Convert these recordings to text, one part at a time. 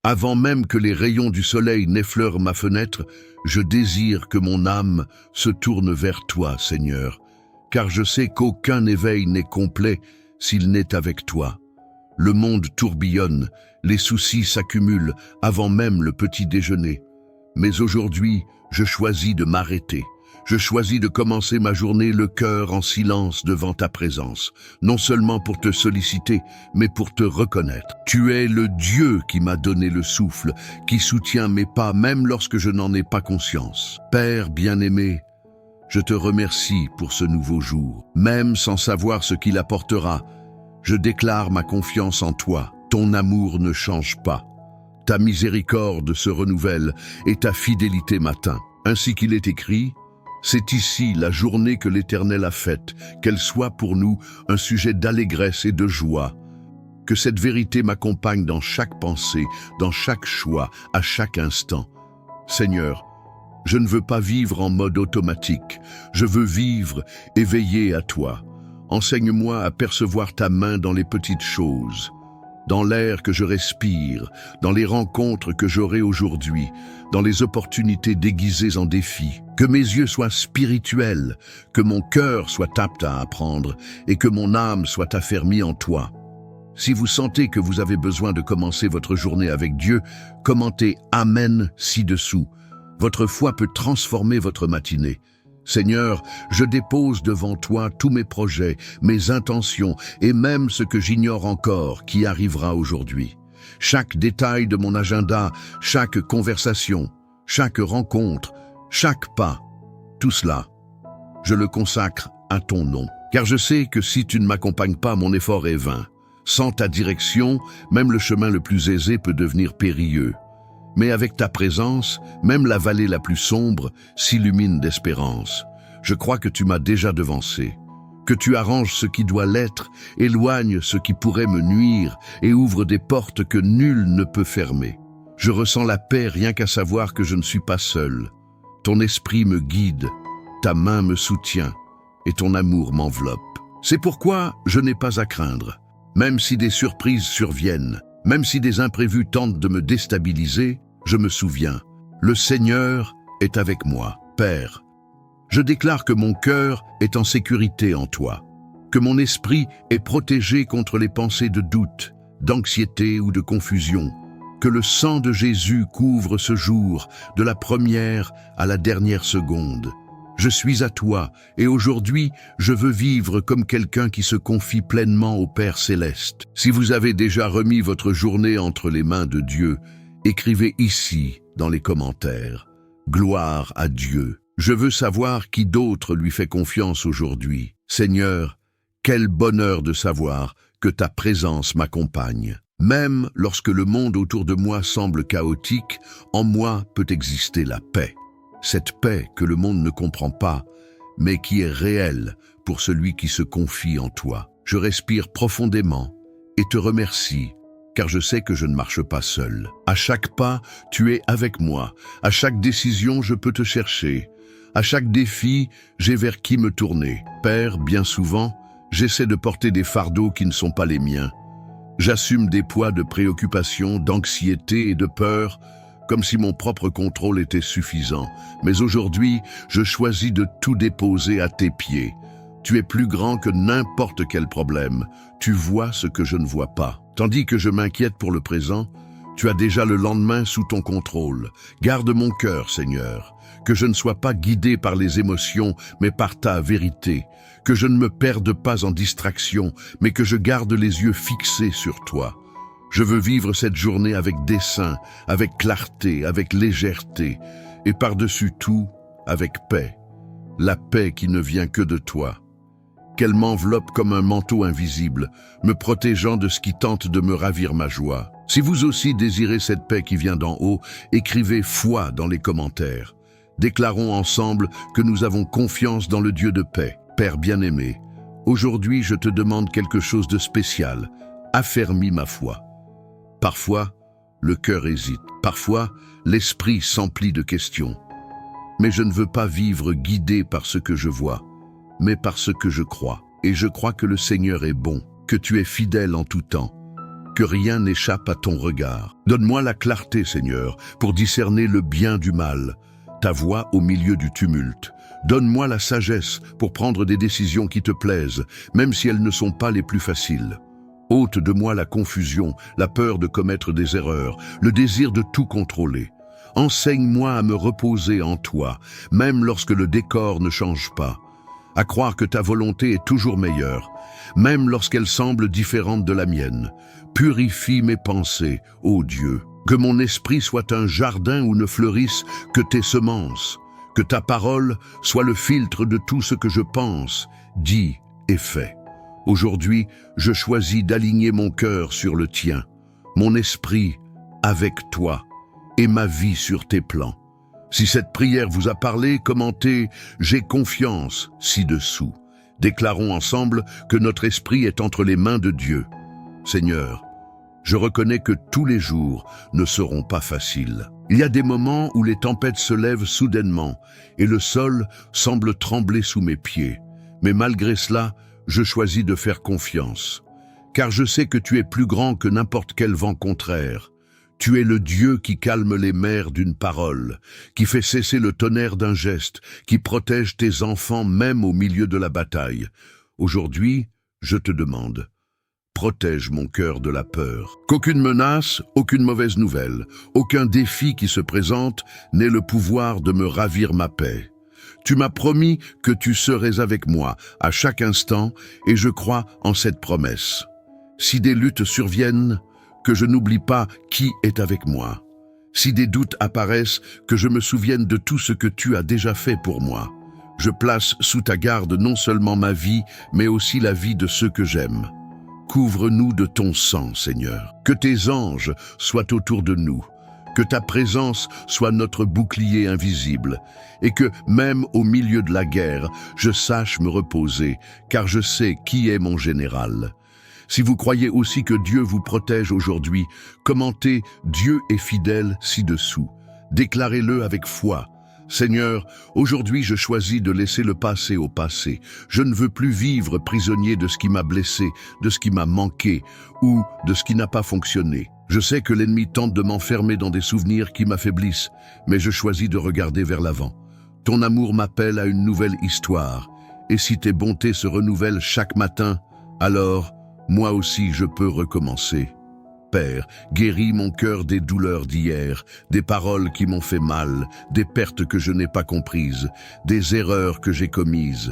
Avant même que les rayons du soleil n'effleurent ma fenêtre, je désire que mon âme se tourne vers toi, Seigneur, car je sais qu'aucun éveil n'est complet s'il n'est avec toi. Le monde tourbillonne, les soucis s'accumulent avant même le petit déjeuner. Mais aujourd'hui, je choisis de m'arrêter. Je choisis de commencer ma journée le cœur en silence devant ta présence, non seulement pour te solliciter, mais pour te reconnaître. Tu es le Dieu qui m'a donné le souffle, qui soutient mes pas même lorsque je n'en ai pas conscience. Père bien-aimé, je te remercie pour ce nouveau jour. Même sans savoir ce qu'il apportera, je déclare ma confiance en toi. Ton amour ne change pas. Ta miséricorde se renouvelle et ta fidélité m'atteint. Ainsi qu'il est écrit, c'est ici la journée que l'Éternel a faite, qu'elle soit pour nous un sujet d'allégresse et de joie. Que cette vérité m'accompagne dans chaque pensée, dans chaque choix, à chaque instant. Seigneur, je ne veux pas vivre en mode automatique, je veux vivre éveillé à toi. Enseigne-moi à percevoir ta main dans les petites choses, dans l'air que je respire, dans les rencontres que j'aurai aujourd'hui, dans les opportunités déguisées en défis. Que mes yeux soient spirituels, que mon cœur soit apte à apprendre et que mon âme soit affermie en toi. Si vous sentez que vous avez besoin de commencer votre journée avec Dieu, commentez « Amen » ci-dessous. Votre foi peut transformer votre matinée. Seigneur, je dépose devant toi tous mes projets, mes intentions et même ce que j'ignore encore qui arrivera aujourd'hui. Chaque détail de mon agenda, chaque conversation, chaque rencontre, chaque pas, tout cela, je le consacre à ton nom. Car je sais que si tu ne m'accompagnes pas, mon effort est vain. Sans ta direction, même le chemin le plus aisé peut devenir périlleux. Mais avec ta présence, même la vallée la plus sombre s'illumine d'espérance. Je crois que tu m'as déjà devancé, que tu arranges ce qui doit l'être, éloignes ce qui pourrait me nuire et ouvres des portes que nul ne peut fermer. Je ressens la paix rien qu'à savoir que je ne suis pas seul. Ton esprit me guide, ta main me soutient et ton amour m'enveloppe. C'est pourquoi je n'ai pas à craindre, même si des surprises surviennent, même si des imprévus tentent de me déstabiliser. Je me souviens, le Seigneur est avec moi. Père, je déclare que mon cœur est en sécurité en toi, que mon esprit est protégé contre les pensées de doute, d'anxiété ou de confusion, que le sang de Jésus couvre ce jour, de la première à la dernière seconde. Je suis à toi et aujourd'hui, je veux vivre comme quelqu'un qui se confie pleinement au Père Céleste. Si vous avez déjà remis votre journée entre les mains de Dieu, écrivez ici, dans les commentaires, « Gloire à Dieu ». Je veux savoir qui d'autre lui fait confiance aujourd'hui. Seigneur, quel bonheur de savoir que ta présence m'accompagne. Même lorsque le monde autour de moi semble chaotique, en moi peut exister la paix. Cette paix que le monde ne comprend pas, mais qui est réelle pour celui qui se confie en toi. Je respire profondément et te remercie, car je sais que je ne marche pas seul. À chaque pas, tu es avec moi. À chaque décision, je peux te chercher. À chaque défi, j'ai vers qui me tourner. Père, bien souvent, j'essaie de porter des fardeaux qui ne sont pas les miens. J'assume des poids de préoccupation, d'anxiété et de peur, comme si mon propre contrôle était suffisant. Mais aujourd'hui, je choisis de tout déposer à tes pieds. Tu es plus grand que n'importe quel problème. Tu vois ce que je ne vois pas. Tandis que je m'inquiète pour le présent, tu as déjà le lendemain sous ton contrôle. Garde mon cœur, Seigneur, que je ne sois pas guidé par les émotions, mais par ta vérité, que je ne me perde pas en distraction, mais que je garde les yeux fixés sur toi. Je veux vivre cette journée avec dessein, avec clarté, avec légèreté, et par-dessus tout, avec paix. La paix qui ne vient que de toi. Qu'elle m'enveloppe comme un manteau invisible, me protégeant de ce qui tente de me ravir ma joie. Si vous aussi désirez cette paix qui vient d'en haut, écrivez « foi » dans les commentaires. Déclarons ensemble que nous avons confiance dans le Dieu de paix. Père bien-aimé, aujourd'hui je te demande quelque chose de spécial. Affermis ma foi. Parfois, le cœur hésite. Parfois, l'esprit s'emplit de questions. Mais je ne veux pas vivre guidé par ce que je vois, mais par ce que je crois. Et je crois que le Seigneur est bon, que tu es fidèle en tout temps. que rien n'échappe à ton regard. Donne-moi la clarté, Seigneur, pour discerner le bien du mal, ta voix au milieu du tumulte. Donne-moi la sagesse pour prendre des décisions qui te plaisent, même si elles ne sont pas les plus faciles. Ôte de moi la confusion, la peur de commettre des erreurs, le désir de tout contrôler. Enseigne-moi à me reposer en toi, même lorsque le décor ne change pas. À croire que ta volonté est toujours meilleure, même lorsqu'elle semble différente de la mienne. Purifie mes pensées, ô Dieu. Que mon esprit soit un jardin où ne fleurissent que tes semences. Que ta parole soit le filtre de tout ce que je pense, dis et fais. Aujourd'hui, je choisis d'aligner mon cœur sur le tien, mon esprit avec toi et ma vie sur tes plans. Si cette prière vous a parlé, commentez « J'ai confiance » ci-dessous. Déclarons ensemble que notre esprit est entre les mains de Dieu. Seigneur, je reconnais que tous les jours ne seront pas faciles. Il y a des moments où les tempêtes se lèvent soudainement et le sol semble trembler sous mes pieds. Mais malgré cela, je choisis de faire confiance. Car je sais que tu es plus grand que n'importe quel vent contraire. Tu es le Dieu qui calme les mers d'une parole, qui fait cesser le tonnerre d'un geste, qui protège tes enfants même au milieu de la bataille. Aujourd'hui, je te demande, protège mon cœur de la peur. Qu'aucune menace, aucune mauvaise nouvelle, aucun défi qui se présente n'ait le pouvoir de me ravir ma paix. Tu m'as promis que tu serais avec moi à chaque instant et je crois en cette promesse. Si des luttes surviennent, que je n'oublie pas qui est avec moi. Si des doutes apparaissent, que je me souvienne de tout ce que tu as déjà fait pour moi. Je place sous ta garde non seulement ma vie, mais aussi la vie de ceux que j'aime. Couvre-nous de ton sang, Seigneur. Que tes anges soient autour de nous. Que ta présence soit notre bouclier invisible. Et que, même au milieu de la guerre, je sache me reposer, car je sais qui est mon général. Si vous croyez aussi que Dieu vous protège aujourd'hui, commentez « Dieu est fidèle » ci-dessous. Déclarez-le avec foi. Seigneur, aujourd'hui je choisis de laisser le passé au passé. Je ne veux plus vivre prisonnier de ce qui m'a blessé, de ce qui m'a manqué ou de ce qui n'a pas fonctionné. Je sais que l'ennemi tente de m'enfermer dans des souvenirs qui m'affaiblissent, mais je choisis de regarder vers l'avant. Ton amour m'appelle à une nouvelle histoire. Et si tes bontés se renouvellent chaque matin, alors moi aussi je peux recommencer. Père, guéris mon cœur des douleurs d'hier, des paroles qui m'ont fait mal, des pertes que je n'ai pas comprises, des erreurs que j'ai commises.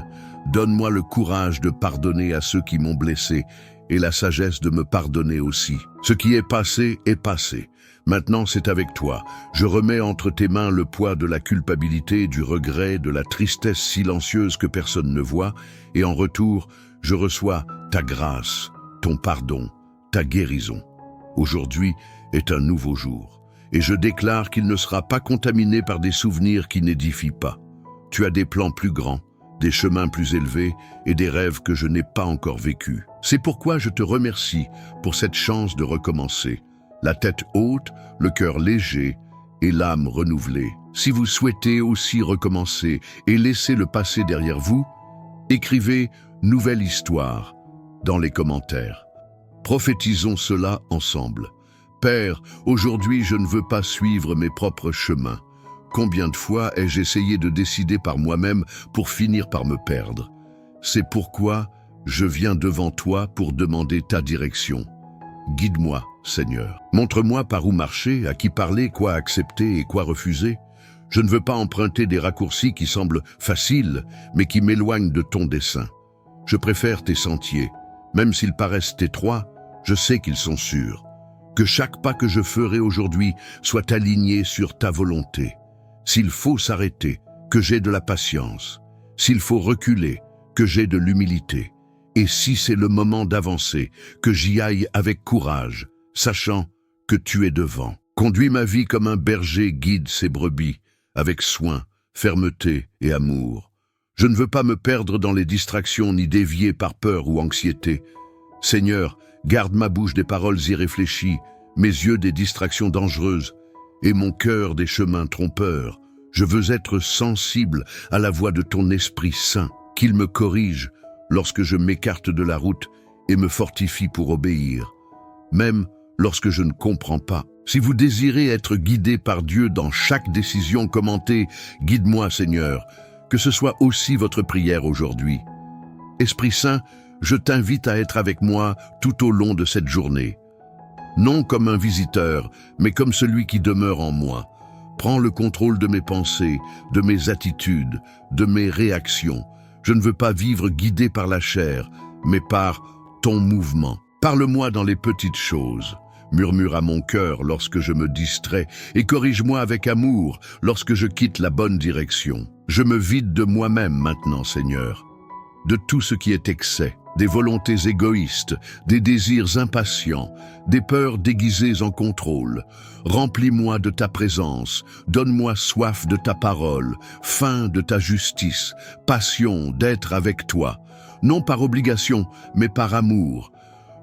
Donne-moi le courage de pardonner à ceux qui m'ont blessé et la sagesse de me pardonner aussi. Ce qui est passé est passé. Maintenant c'est avec toi. Je remets entre tes mains le poids de la culpabilité, du regret, de la tristesse silencieuse que personne ne voit, et en retour, je reçois ta grâce, ton pardon, ta guérison. Aujourd'hui est un nouveau jour, et je déclare qu'il ne sera pas contaminé par des souvenirs qui n'édifient pas. Tu as des plans plus grands, des chemins plus élevés et des rêves que je n'ai pas encore vécus. C'est pourquoi je te remercie pour cette chance de recommencer. La tête haute, le cœur léger et l'âme renouvelée. Si vous souhaitez aussi recommencer et laisser le passé derrière vous, écrivez « Nouvelle histoire » dans les commentaires. Prophétisons cela ensemble. Père, aujourd'hui je ne veux pas suivre mes propres chemins. Combien de fois ai-je essayé de décider par moi-même pour finir par me perdre? C'est pourquoi je viens devant toi pour demander ta direction. Guide-moi, Seigneur. Montre-moi par où marcher, à qui parler, quoi accepter et quoi refuser. Je ne veux pas emprunter des raccourcis qui semblent faciles, mais qui m'éloignent de ton dessein. Je préfère tes sentiers. Même s'ils paraissent étroits, je sais qu'ils sont sûrs. Que chaque pas que je ferai aujourd'hui soit aligné sur ta volonté. S'il faut s'arrêter, que j'ai de la patience. S'il faut reculer, que j'ai de l'humilité. Et si c'est le moment d'avancer, que j'y aille avec courage, sachant que tu es devant. Conduis ma vie comme un berger guide ses brebis, avec soin, fermeté et amour. Je ne veux pas me perdre dans les distractions ni dévier par peur ou anxiété. Seigneur, garde ma bouche des paroles irréfléchies, mes yeux des distractions dangereuses et mon cœur des chemins trompeurs. Je veux être sensible à la voix de ton Esprit Saint, qu'il me corrige lorsque je m'écarte de la route et me fortifie pour obéir. même lorsque je ne comprends pas. Si vous désirez être guidé par Dieu dans chaque décision, commentez « Guide-moi, Seigneur », que ce soit aussi votre prière aujourd'hui. Esprit Saint, je t'invite à être avec moi tout au long de cette journée. Non comme un visiteur, mais comme celui qui demeure en moi. Prends le contrôle de mes pensées, de mes attitudes, de mes réactions. Je ne veux pas vivre guidé par la chair, mais par ton mouvement. Parle-moi dans les petites choses. Murmure à mon cœur lorsque je me distrais et corrige-moi avec amour lorsque je quitte la bonne direction. Je me vide de moi-même maintenant, Seigneur, de tout ce qui est excès, des volontés égoïstes, des désirs impatients, des peurs déguisées en contrôle. Remplis-moi de ta présence, donne-moi soif de ta parole, faim de ta justice, passion d'être avec toi, non par obligation, mais par amour.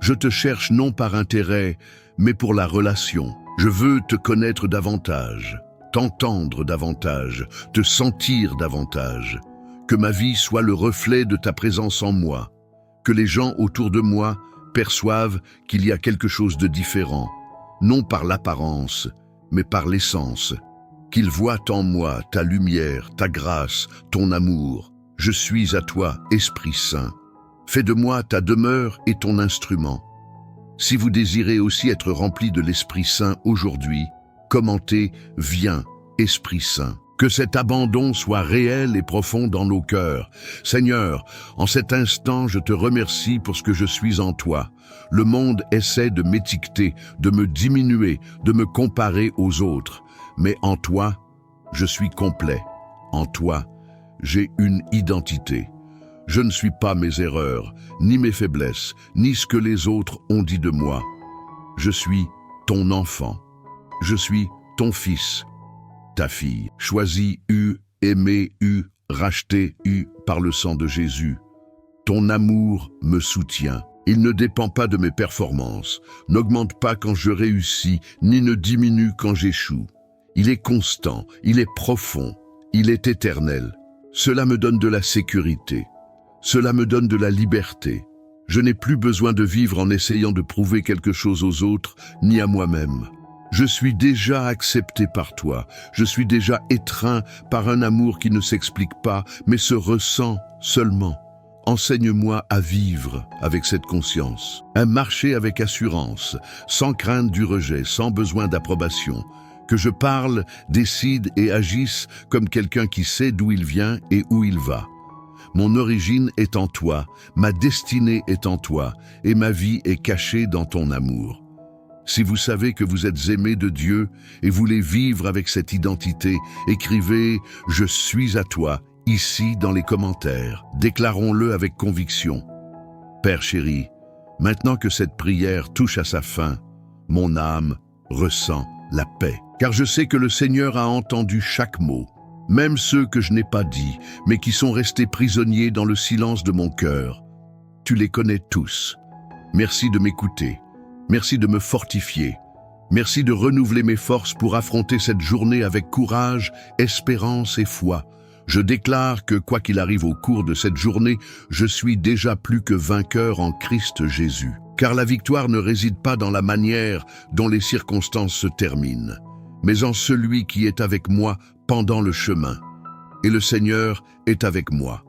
Je te cherche non par intérêt, mais pour la relation. Je veux te connaître davantage, t'entendre davantage, te sentir davantage. Que ma vie soit le reflet de ta présence en moi. Que les gens autour de moi perçoivent qu'il y a quelque chose de différent, non par l'apparence, mais par l'essence. Qu'ils voient en moi ta lumière, ta grâce, ton amour. Je suis à toi, Esprit Saint. Fais de moi ta demeure et ton instrument. Si vous désirez aussi être rempli de l'Esprit Saint aujourd'hui, commentez « Viens, Esprit Saint ». Que cet abandon soit réel et profond dans nos cœurs. Seigneur, en cet instant, je te remercie pour ce que je suis en toi. Le monde essaie de m'étiqueter, de me diminuer, de me comparer aux autres. Mais en toi, je suis complet. En toi, j'ai une identité. Je ne suis pas mes erreurs, ni mes faiblesses, ni ce que les autres ont dit de moi. Je suis ton enfant. Je suis ton fils. Ta fille, choisie, aimée, rachetée, par le sang de Jésus. Ton amour me soutient. Il ne dépend pas de mes performances, n'augmente pas quand je réussis, ni ne diminue quand j'échoue. Il est constant, il est profond, il est éternel. Cela me donne de la sécurité. Cela me donne de la liberté. Je n'ai plus besoin de vivre en essayant de prouver quelque chose aux autres, ni à moi-même. Je suis déjà accepté par toi. Je suis déjà étreint par un amour qui ne s'explique pas, mais se ressent seulement. Enseigne-moi à vivre avec cette conscience, à marcher avec assurance, sans crainte du rejet, sans besoin d'approbation. Que je parle, décide et agisse comme quelqu'un qui sait d'où il vient et où il va. Mon origine est en toi, ma destinée est en toi, et ma vie est cachée dans ton amour. Si vous savez que vous êtes aimé de Dieu et voulez vivre avec cette identité, écrivez « Je suis à toi » ici dans les commentaires. Déclarons-le avec conviction. Père chéri, maintenant que cette prière touche à sa fin, mon âme ressent la paix. Car je sais que le Seigneur a entendu chaque mot, même ceux que je n'ai pas dit, mais qui sont restés prisonniers dans le silence de mon cœur. Tu les connais tous. Merci de m'écouter. Merci de me fortifier. Merci de renouveler mes forces pour affronter cette journée avec courage, espérance et foi. Je déclare que, quoi qu'il arrive au cours de cette journée, je suis déjà plus que vainqueur en Christ Jésus. Car la victoire ne réside pas dans la manière dont les circonstances se terminent, mais en celui qui est avec moi pendant le chemin. Et le Seigneur est avec moi.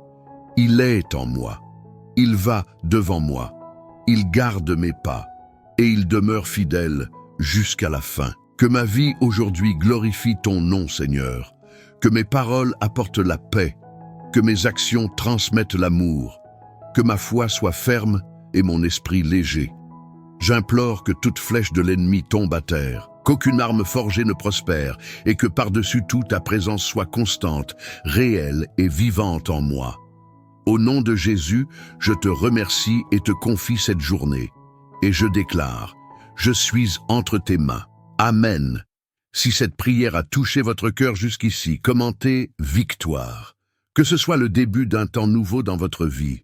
Il est en moi. Il va devant moi. Il garde mes pas. Et il demeure fidèle jusqu'à la fin. Que ma vie aujourd'hui glorifie ton nom, Seigneur. Que mes paroles apportent la paix. Que mes actions transmettent l'amour. Que ma foi soit ferme et mon esprit léger. J'implore que toute flèche de l'ennemi tombe à terre, qu'aucune arme forgée ne prospère, et que par-dessus tout ta présence soit constante, réelle et vivante en moi. Au nom de Jésus, je te remercie et te confie cette journée. Et je déclare, je suis entre tes mains. Amen. Si cette prière a touché votre cœur jusqu'ici, commentez « Victoire ». Que ce soit le début d'un temps nouveau dans votre vie,